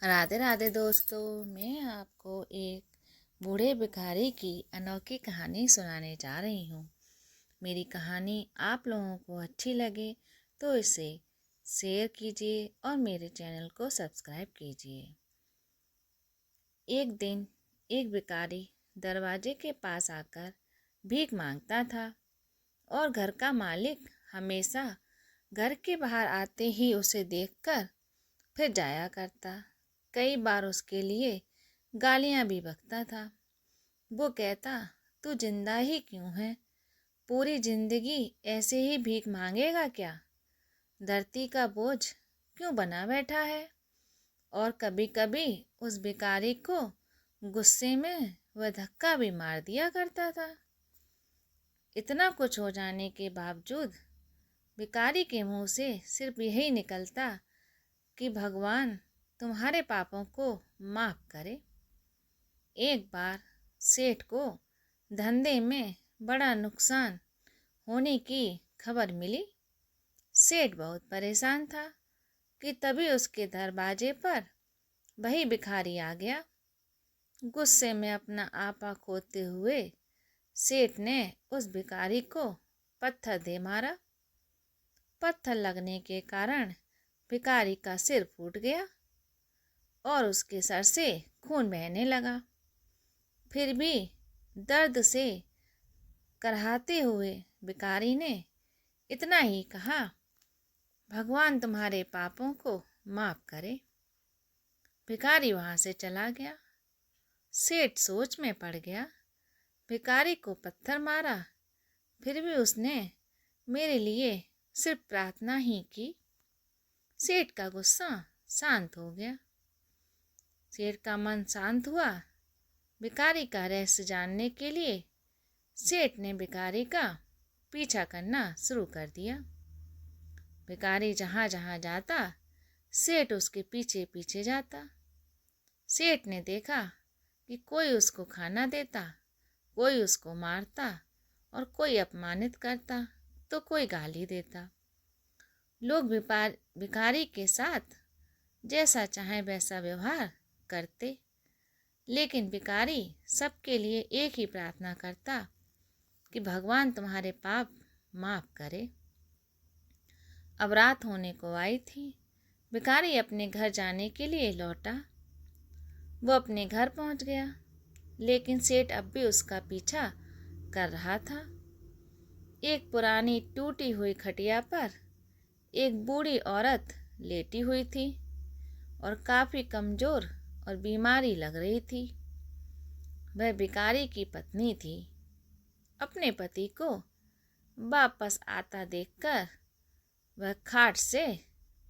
राधे राधे दोस्तों, मैं आपको एक बूढ़े भिखारी की अनोखी कहानी सुनाने जा रही हूँ। मेरी कहानी आप लोगों को अच्छी लगे तो इसे शेयर कीजिए और मेरे चैनल को सब्सक्राइब कीजिए। एक दिन एक भिखारी दरवाजे के पास आकर भीख मांगता था और घर का मालिक हमेशा घर के बाहर आते ही उसे देखकर फिर जाया करता। कई बार उसके लिए गालियां भी बकता था। वो कहता, तू जिंदा ही क्यों है? पूरी जिंदगी ऐसे ही भीख मांगेगा क्या? धरती का बोझ क्यों बना बैठा है? और कभी कभी उस भिखारी को गुस्से में वह धक्का भी मार दिया करता था। इतना कुछ हो जाने के बावजूद भिखारी के मुंह से सिर्फ यही निकलता कि भगवान तुम्हारे पापों को माफ करे। एक बार सेठ को धंधे में बड़ा नुकसान होने की खबर मिली। सेठ बहुत परेशान था कि तभी उसके दरवाजे पर वही भिखारी आ गया। गुस्से में अपना आपा खोते हुए सेठ ने उस भिखारी को पत्थर दे मारा। पत्थर लगने के कारण भिखारी का सिर फूट गया और उसके सर से खून बहने लगा। फिर भी दर्द से कराहते हुए भिखारी ने इतना ही कहा, भगवान तुम्हारे पापों को माफ करे। भिखारी वहां से चला गया। सेठ सोच में पड़ गया। भिखारी को पत्थर मारा, फिर भी उसने मेरे लिए सिर्फ प्रार्थना ही की। सेठ का गुस्सा शांत हो गया। सेठ का मन शांत हुआ। भिखारी का रहस्य जानने के लिए सेठ ने भिखारी का पीछा करना शुरू कर दिया। भिखारी जहाँ जहाँ जाता सेठ उसके पीछे पीछे जाता। सेठ ने देखा कि कोई उसको खाना देता, कोई उसको मारता और कोई अपमानित करता तो कोई गाली देता। लोग भिखारी के साथ जैसा चाहे वैसा व्यवहार करते, लेकिन भिखारी सबके लिए एक ही प्रार्थना करता कि भगवान तुम्हारे पाप माफ करे। अब रात होने को आई थी। भिखारी अपने घर जाने के लिए लौटा। वो अपने घर पहुंच गया, लेकिन सेठ अब भी उसका पीछा कर रहा था। एक पुरानी टूटी हुई खटिया पर एक बूढ़ी औरत लेटी हुई थी और काफी कमजोर और बीमारी लग रही थी। वह भिखारी की पत्नी थी। अपने पति को वापस आता देखकर वह खाट से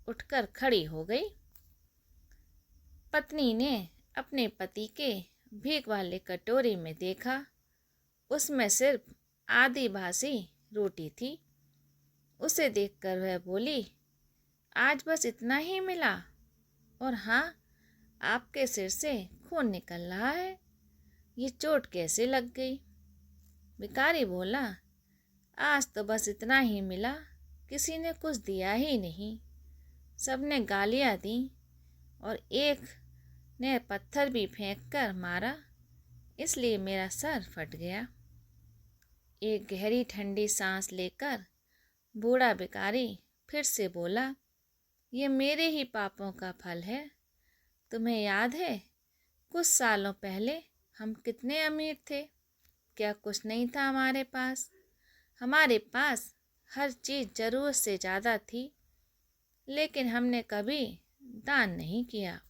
उठकर खड़ी हो गई। पत्नी ने अपने पति के भीख वाले कटोरे में देखा, उसमें सिर्फ आधी बासी रोटी थी। उसे देखकर वह बोली, आज बस इतना ही मिला? और हाँ, आपके सिर से खून निकल रहा है, ये चोट कैसे लग गई? भिखारी बोला, आज तो बस इतना ही मिला, किसी ने कुछ दिया ही नहीं। सबने गालियां दी और एक ने पत्थर भी फेंक कर मारा, इसलिए मेरा सर फट गया। एक गहरी ठंडी सांस लेकर बूढ़ा भिखारी फिर से बोला, ये मेरे ही पापों का फल है। तुम्हें याद है कुछ सालों पहले हम कितने अमीर थे? क्या कुछ नहीं था हमारे पास? हमारे पास हर चीज़ ज़रूरत से ज़्यादा थी, लेकिन हमने कभी दान नहीं किया।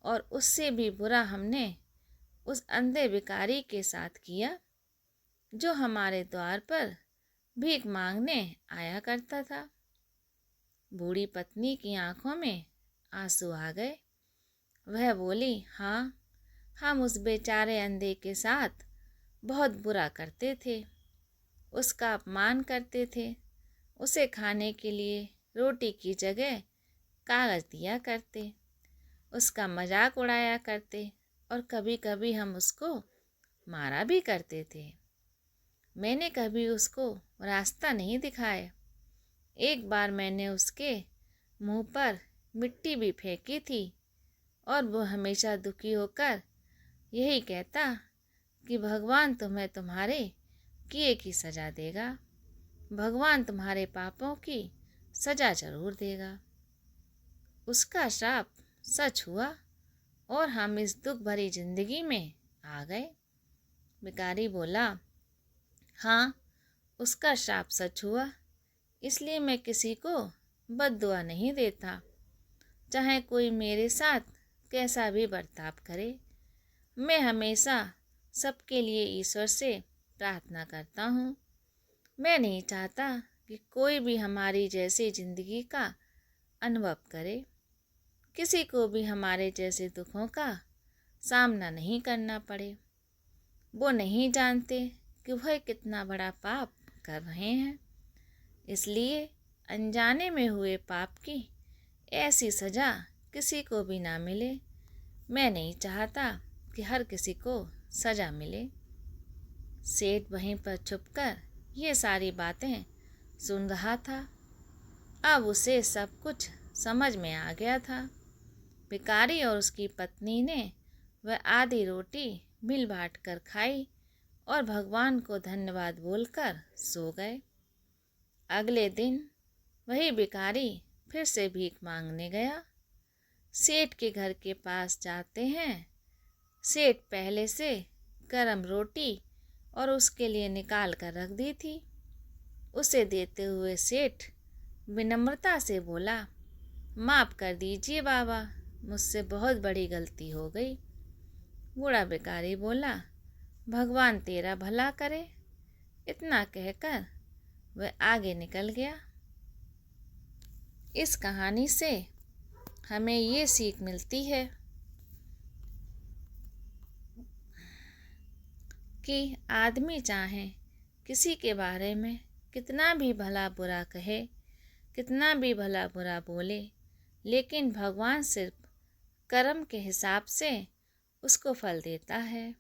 और उससे भी बुरा हमने उस अंधे भिखारी के साथ किया जो हमारे द्वार पर भीख मांगने आया करता था। बूढ़ी पत्नी की आंखों में आंसू आ गए। वह बोली, हाँ, हम उस बेचारे अंधे के साथ बहुत बुरा करते थे, उसका अपमान करते थे, उसे खाने के लिए रोटी की जगह कागज दिया करते, उसका मजाक उड़ाया करते और कभी कभी हम उसको मारा भी करते थे। मैंने कभी उसको रास्ता नहीं दिखाया। एक बार मैंने उसके मुंह पर मिट्टी भी फेंकी थी और वो हमेशा दुखी होकर यही कहता कि भगवान तुम्हें तुम्हारे किए की सज़ा देगा, भगवान तुम्हारे पापों की सज़ा ज़रूर देगा। उसका श्राप सच हुआ और हम इस दुख भरी जिंदगी में आ गए। भिखारी बोला, हाँ, उसका श्राप सच हुआ, इसलिए मैं किसी को बद्दुआ नहीं देता, चाहे कोई मेरे साथ कैसा भी बर्ताव करे। मैं हमेशा सबके लिए ईश्वर से प्रार्थना करता हूँ। मैं नहीं चाहता कि कोई भी हमारी जैसी ज़िंदगी का अनुभव करे, किसी को भी हमारे जैसे दुखों का सामना नहीं करना पड़े। वो नहीं जानते कि वह कितना बड़ा पाप कर रहे हैं, इसलिए अनजाने में हुए पाप की ऐसी सज़ा किसी को भी ना मिले। मैं नहीं चाहता कि हर किसी को सज़ा मिले। सेठ वहीं पर छुपकर ये सारी बातें सुन रहा था। अब उसे सब कुछ समझ में आ गया था। भिखारी और उसकी पत्नी ने वह आधी रोटी मिल बांट कर खाई और भगवान को धन्यवाद बोलकर सो गए। अगले दिन वही भिखारी फिर से भीख मांगने गया। सेठ के घर के पास जाते हैं। सेठ पहले से गरम रोटी और उसके लिए निकाल कर रख दी थी। उसे देते हुए सेठ विनम्रता से बोला, माफ़ कर दीजिए बाबा, मुझसे बहुत बड़ी गलती हो गई। बूढ़ा भिखारी बोला, भगवान तेरा भला करे। इतना कहकर वह आगे निकल गया। इस कहानी से हमें ये सीख मिलती है कि आदमी चाहे किसी के बारे में कितना भी भला बुरा कहे, कितना भी भला बुरा बोले, लेकिन भगवान सिर्फ कर्म के हिसाब से उसको फल देता है।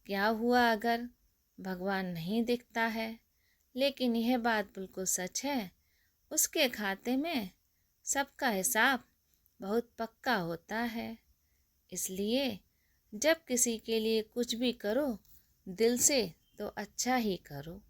क्या हुआ अगर भगवान नहीं दिखता है, लेकिन यह बात बिल्कुल सच है, उसके खाते में सबका हिसाब बहुत पक्का होता है। इसलिए जब किसी के लिए कुछ भी करो, दिल से तो अच्छा ही करो।